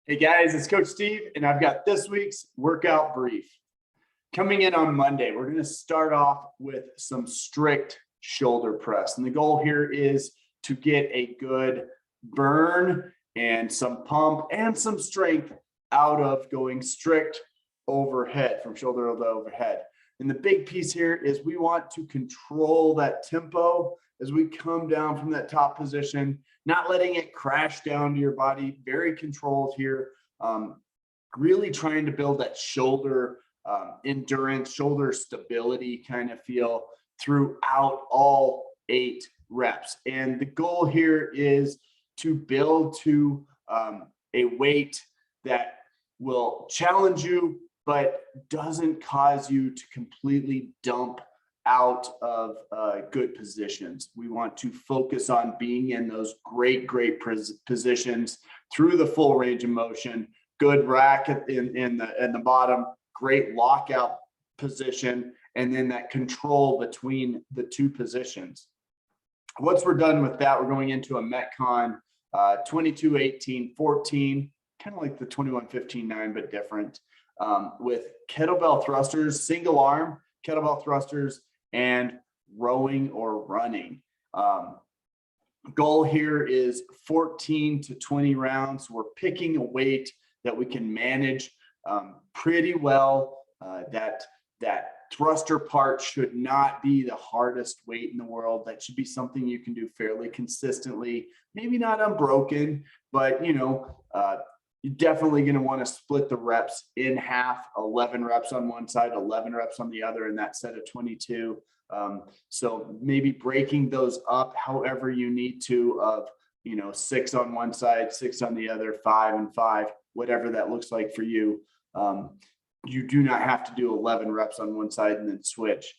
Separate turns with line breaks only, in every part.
Hey guys, it's Coach Steve, and I've got this week's workout brief. Coming in on Monday, we're going to start off with some strict shoulder press. And the goal here is to get a good burn and some pump and some strength out of going strict overhead, from shoulder to overhead. And the big piece here is we want to control that tempo as we come down from that top position, not letting it crash down to your body, very controlled here. Really trying to build that shoulder endurance, shoulder stability kind of feel throughout all 8 reps. And the goal here is to build to a weight that will challenge you, but doesn't cause you to completely dump out of good positions. We want to focus on being in those great positions through the full range of motion. Good rack in the bottom, great lockout position, and then that control between the 2 positions. Once we're done with that, we're going into a Metcon 22, 18, 14, kind of like the 21, 15, 9, but different, with kettlebell thrusters, single arm kettlebell thrusters, and rowing or running. Goal here is 14 to 20 rounds. We're picking a weight that we can manage pretty well. That thruster part should not be the hardest weight in the world. That should be something you can do fairly consistently, maybe not unbroken, but you're definitely going to want to split the reps in half, 11 reps on one side, 11 reps on the other in that set of 22. So maybe breaking those up however you need to, of 6 on one side, 6 on the other, 5 and 5, whatever that looks like for you. You do not have to do 11 reps on one side and then switch,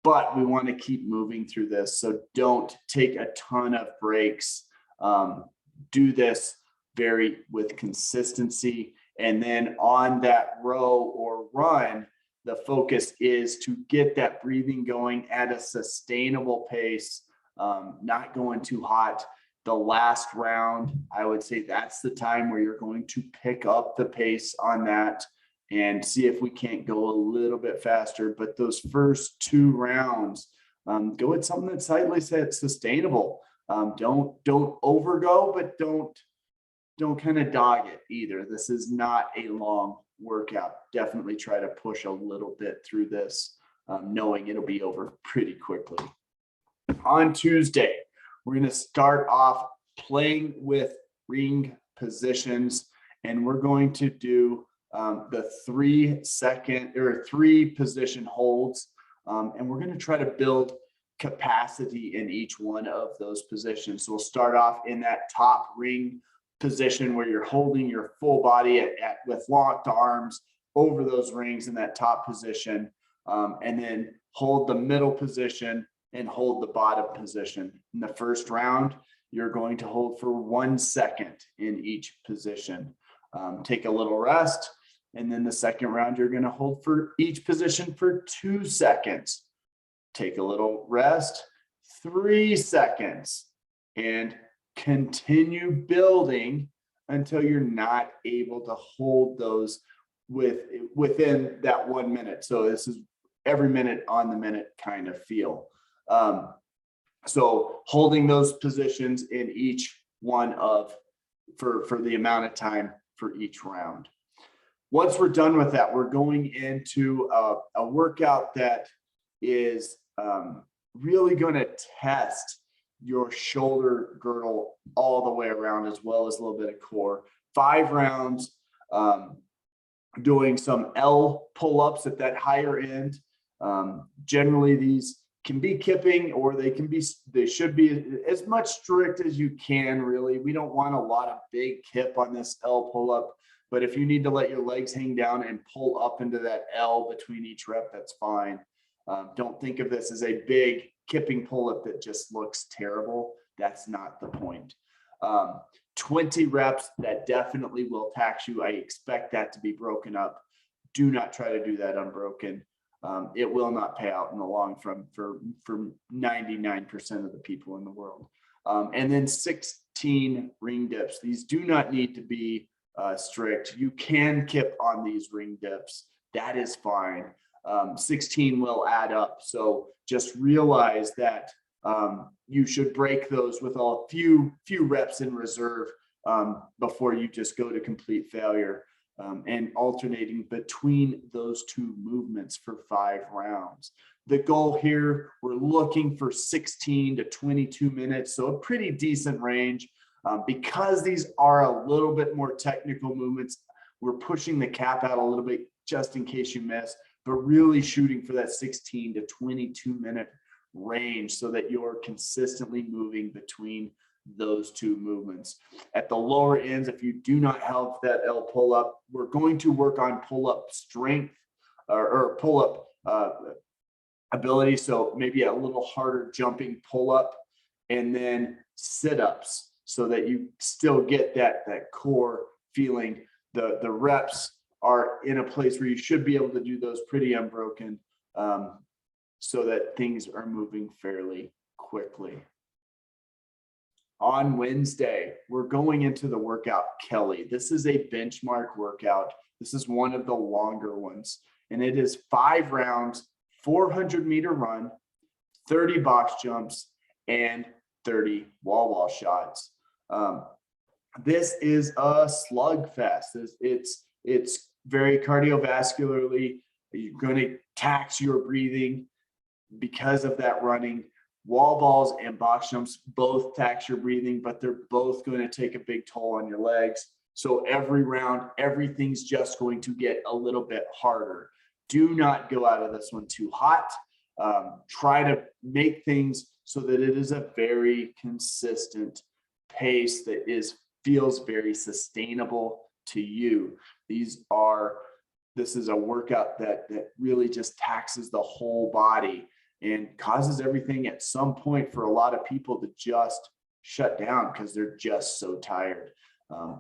but we want to keep moving through this. So don't take a ton of breaks. Do this with consistency. And then on that row or run, the focus is to get that breathing going at a sustainable pace, not going too hot. The last round, I would say that's the time where you're going to pick up the pace on that and see if we can't go a little bit faster. But those first 2 rounds, go at something that's slightly sustainable. Don't overgo, but don't kind of dog it either. This is not a long workout. Definitely try to push a little bit through this, knowing it'll be over pretty quickly. On Tuesday, we're going to start off playing with ring positions, and we're going to do the 3 position holds, and we're going to try to build capacity in each one of those positions. So we'll start off in that top ring position where you're holding your full body with locked arms over those rings in that top position, and then hold the middle position and hold the bottom position. In the first round, you're going to hold for 1 second in each position. Take a little rest, and then the second round, you're going to hold for each position for 2 seconds. Take a little rest, 3 seconds, and continue building until you're not able to hold those within that 1 minute. So this is every minute on the minute kind of feel. So holding those positions in each one for the amount of time for each round. Once we're done with that, we're going into a workout that is really going to test your shoulder girdle all the way around, as well as a little bit of core. 5 rounds, doing some L pull-ups at that higher end. Generally, these can be kipping, or they should be as much strict as you can, really. We don't want a lot of big kip on this L pull-up, but if you need to let your legs hang down and pull up into that L between each rep, that's fine. Don't think of this as a big kipping pull-up that just looks terrible. That's not the point. 20 reps, that definitely will tax you. I expect that to be broken up. Do not try to do that unbroken. It will not pay out in the long run for 99% of the people in the world. And then 16 ring dips. These do not need to be strict. You can kip on these ring dips. That is fine. 16 will add up. So just realize that you should break those with a few reps in reserve before you just go to complete failure, and alternating between those two movements for 5 rounds. The goal here, we're looking for 16 to 22 minutes, so a pretty decent range. Because these are a little bit more technical movements, we're pushing the cap out a little bit just in case you miss, but really shooting for that 16 to 22 minute range so that you're consistently moving between those two movements. At the lower ends, if you do not have that L pull-up, we're going to work on pull-up strength or pull-up ability. So maybe a little harder jumping pull-up, and then sit-ups so that you still get that core feeling. The reps are in a place where you should be able to do those pretty unbroken, so that things are moving fairly quickly. On Wednesday, we're going into the workout Kelly. This is a benchmark workout. This is one of the longer ones, and it is 5 rounds, 400-meter run, 30 box jumps, and 30 wall shots. This is a slugfest. It's very cardiovascularly. You're going to tax your breathing because of that running. Wall balls and box jumps both tax your breathing, but they're both going to take a big toll on your legs. So every round, everything's just going to get a little bit harder. Do not go out of this one too hot. Try to make things so that it is a very consistent pace that feels very sustainable to you. This is a workout that really just taxes the whole body and causes everything at some point for a lot of people to just shut down because they're just so tired.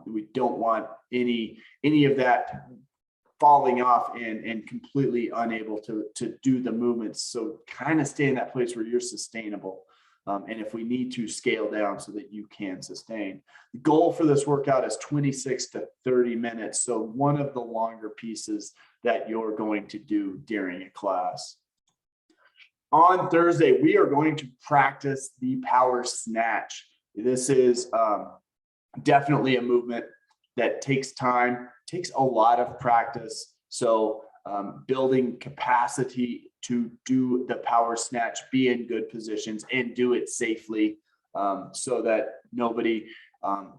We don't want any of that falling off and completely unable to do the movements. So kind of stay in that place where you're sustainable. And if we need to, scale down so that you can sustain. The goal for this workout is 26 to 30 minutes. So one of the longer pieces that you're going to do during a class. On Thursday, we are going to practice the power snatch. This is definitely a movement that takes time, takes a lot of practice. So building capacity to do the power snatch, be in good positions and do it safely, so that nobody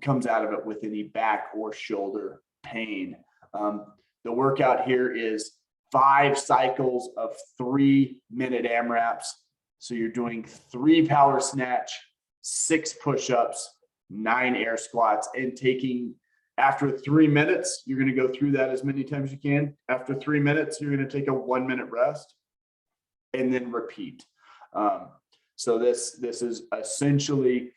comes out of it with any back or shoulder pain. The workout here is 5 cycles of 3-minute AMRAPs. So you're doing 3 power snatch, 6 push-ups, 9 air squats, and after 3 minutes, you're going to go through that as many times as you can. After 3 minutes, you're going to take a 1-minute rest and then repeat. So this is essentially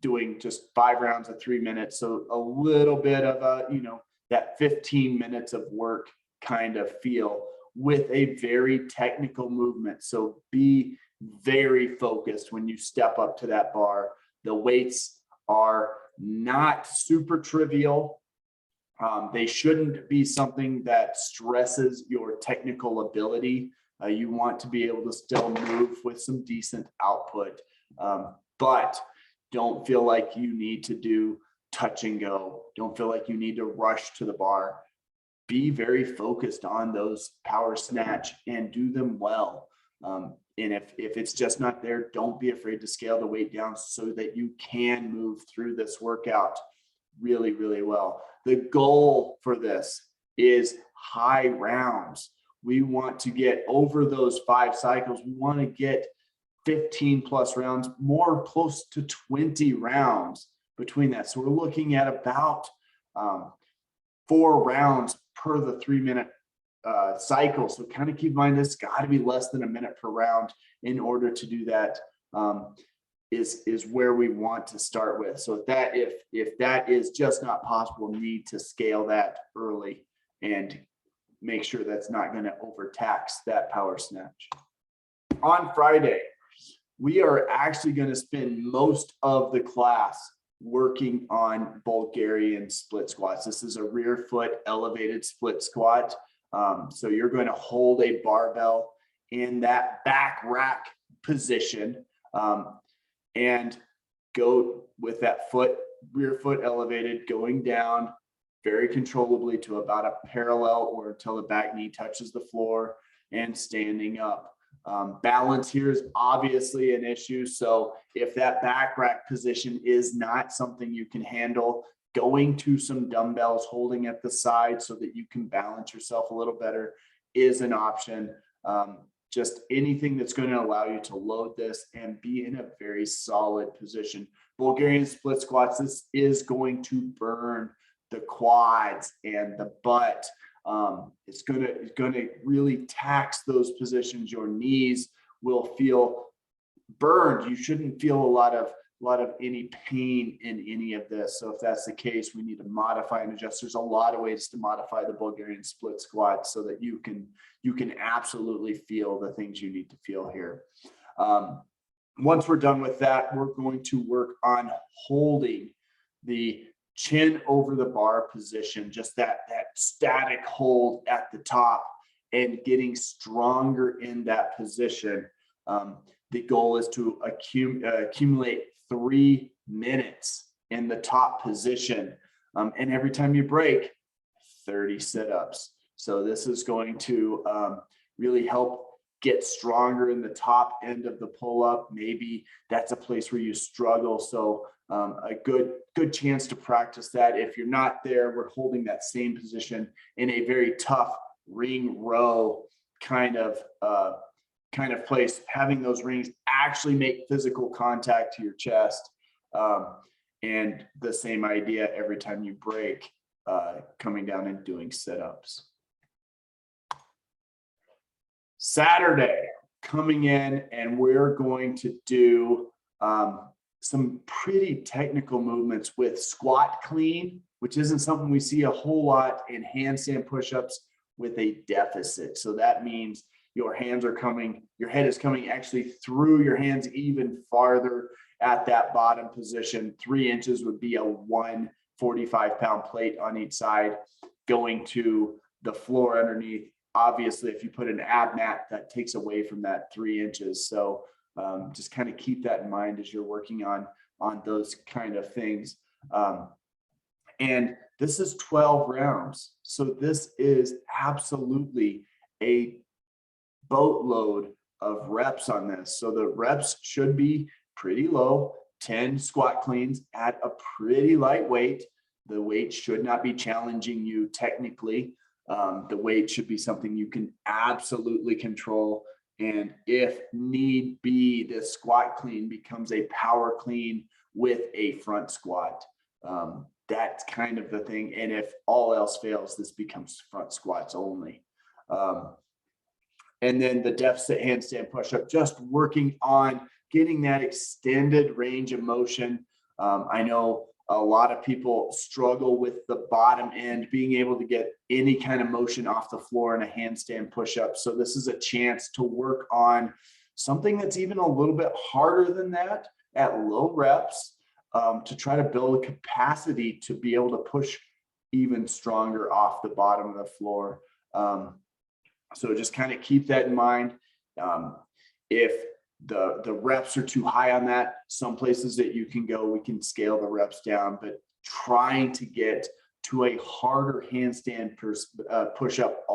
doing just 5 rounds of 3 minutes. So a little bit of that 15 minutes of work kind of feel with a very technical movement. So be very focused when you step up to that bar. The weights are not super trivial. They shouldn't be something that stresses your technical ability. You want to be able to still move with some decent output, but don't feel like you need to do touch and go. Don't feel like you need to rush to the bar. Be very focused on those power snatch and do them well. And if it's just not there, don't be afraid to scale the weight down so that you can move through this workout really, really well. The goal for this is high rounds. We want to get over those 5 cycles. We want to get 15 plus rounds, more close to 20 rounds between that. So we're looking at about 4 rounds per the 3-minute cycle. So kind of keep in mind, this got to be less than a minute per round in order to do that. Is where we want to start with. So if that is just not possible, need to scale that early and make sure that's not going to overtax that power snatch. On Friday, we are actually going to spend most of the class working on Bulgarian split squats. This is a rear foot elevated split squat. So you're going to hold a barbell in that back rack position and go with that rear foot elevated, going down very controllably to about a parallel or until the back knee touches the floor, and standing up. Balance here is obviously an issue. So if that back rack position is not something you can handle, going to some dumbbells, holding at the side so that you can balance yourself a little better is an option. Just anything that's going to allow you to load this and be in a very solid position. Bulgarian split squats, this is going to burn the quads and the butt. It's going to really tax those positions. Your knees will feel burned. You shouldn't feel a lot of any pain in any of this. So if that's the case, we need to modify and adjust. There's a lot of ways to modify the Bulgarian split squat so that you can absolutely feel the things you need to feel here. Once we're done with that, we're going to work on holding the chin over the bar position, just that static hold at the top, and getting stronger in that position. The goal is to accumulate 3 minutes in the top position. And every time you break, 30 sit-ups. So this is going to really help get stronger in the top end of the pull-up. Maybe that's a place where you struggle. So a good chance to practice that. If you're not there, we're holding that same position in a very tough ring row kind of place, having those rings actually make physical contact to your chest. And the same idea every time you break, coming down and doing sit-ups. Saturday, coming in, and we're going to do some pretty technical movements with squat clean, which isn't something we see a whole lot, in handstand push-ups with a deficit. So that means your hands are coming, your head is coming actually through your hands even farther at that bottom position. 3 inches would be a 145-pound plate on each side going to the floor underneath. Obviously, if you put an ab mat, that takes away from that 3 inches. So just kind of keep that in mind as you're working on those kind of things. And this is 12 rounds. So this is absolutely a boatload of reps on this. So the reps should be pretty low, 10 squat cleans at a pretty light weight. The weight should not be challenging you technically. The weight should be something you can absolutely control. And if need be, the squat clean becomes a power clean with a front squat. That's kind of the thing. And if all else fails, this becomes front squats only. And then the deficit handstand push-up, just working on getting that extended range of motion. I know a lot of people struggle with the bottom end, being able to get any kind of motion off the floor in a handstand push-up. So this is a chance to work on something that's even a little bit harder than that at low reps, to try to build a capacity to be able to push even stronger off the bottom of the floor. So just kind of keep that in mind. If the reps are too high on that, some places that you can go, we can scale the reps down, but trying to get to a harder handstand push-up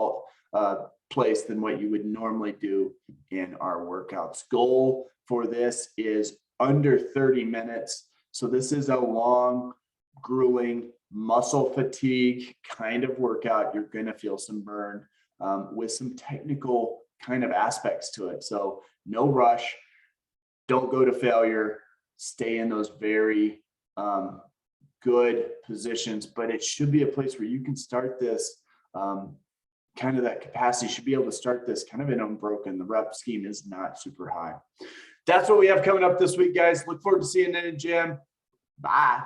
place than what you would normally do in our workouts. Goal for this is under 30 minutes. So this is a long, grueling, muscle fatigue kind of workout. You're going to feel some burn with some technical kind of aspects to it. So no rush, don't go to failure, stay in those very good positions, but it should be a place where you can start this kind of, that capacity should be able to start this kind of in unbroken. The rep scheme is not super high. That's what we have coming up this week, guys. Look forward to seeing you in the gym. Bye.